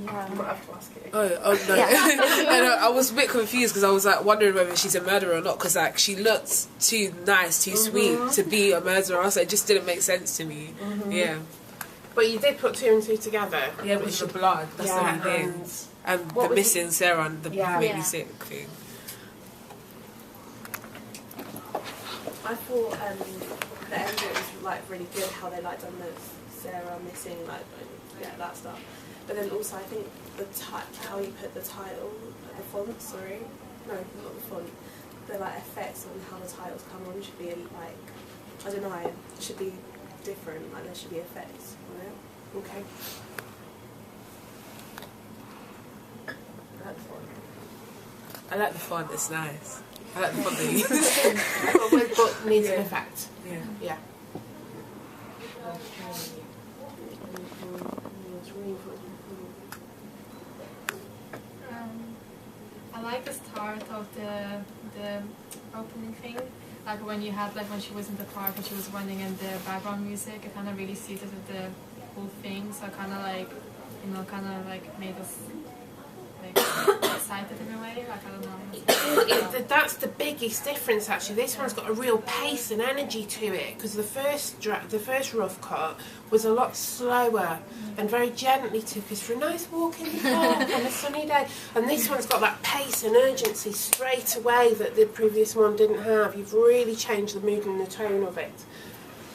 Yeah. You might have to ask it. Oh no. No, I was a bit confused because I was like wondering whether she's a murderer or not, because like she looks too nice, too sweet to be a murderer, so it just didn't make sense to me. Yeah. But you did put 2 and 2 together. Yeah, but it's the blood. That's the only thing. And the missing Sarah and the really sick thing. I thought the ending was like really good, how they like done the Sarah missing, like that stuff. But then also I think the how you put the title, the font, sorry, no, not the font, the like effects on how the titles come on should be like, I don't know, it should be different. Like there should be effects on it. Okay. I like the font, it's nice. I like the font they use. But needs an effect. Yeah. Yeah. I like the start of the opening thing. Like when you had when she was in the park and she was running and the background music, it kind of really suited the whole thing. So kind of made us excited in a way. Like I don't know. That's the biggest difference actually. This one's got a real pace and energy to it, because the first rough cut was a lot slower and very gently took us for a nice walk in the park on a sunny day. And this one's got that pace and urgency straight away that the previous one didn't have. You've really changed the mood and the tone of it.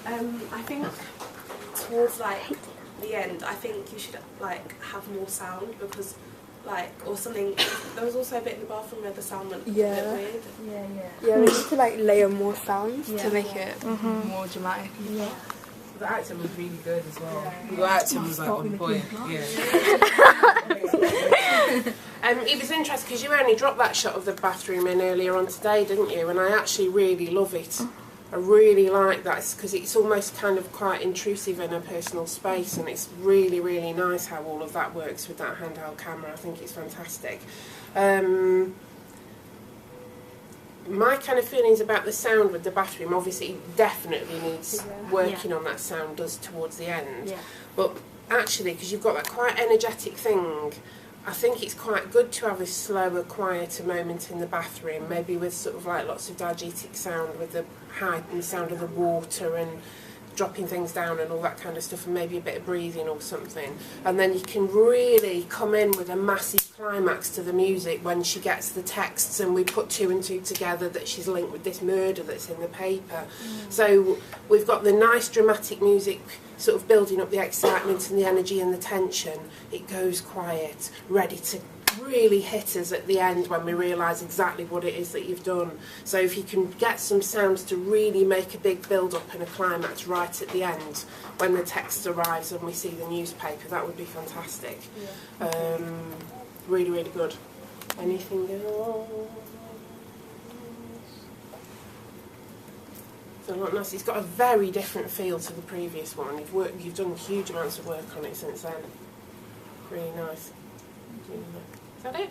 I think towards the end, I think you should have more sound, because or something. There was also a bit in the bathroom where the sound went a bit weird. Yeah, we need to layer more sounds to make it more dramatic. Yeah. The acting was really good as well. Yeah. The acting was on point. Yeah. It was interesting because you only dropped that shot of the bathroom in earlier on today, didn't you? And I actually really love it. I really like that because it's almost kind of quite intrusive in a personal space, and it's really, really nice how all of that works with that handheld camera. I think it's fantastic. My kind of feelings about the sound with the bathroom, obviously it definitely needs working on that sound, does towards the end. Yeah. But actually, because you've got that quite energetic thing, I think it's quite good to have a slower, quieter moment in the bathroom, maybe with sort of lots of diegetic sound, with the heightened sound of the water and dropping things down and all that kind of stuff, and maybe a bit of breathing or something. And then you can really come in with a massive climax to the music when she gets the texts and we put 2 and 2 together that she's linked with this murder that's in the paper. So we've got the nice dramatic music sort of building up the excitement and the energy and the tension. It goes quiet, ready to really hit us at the end when we realise exactly what it is that you've done. So if you can get some sounds to really make a big build-up and a climax right at the end when the text arrives and we see the newspaper, that would be fantastic. Yeah. Really, really good. Anything else? It's a lot nice. It's got a very different feel to the previous one. You've done huge amounts of work on it since then. Really nice. Really nice. Is that it?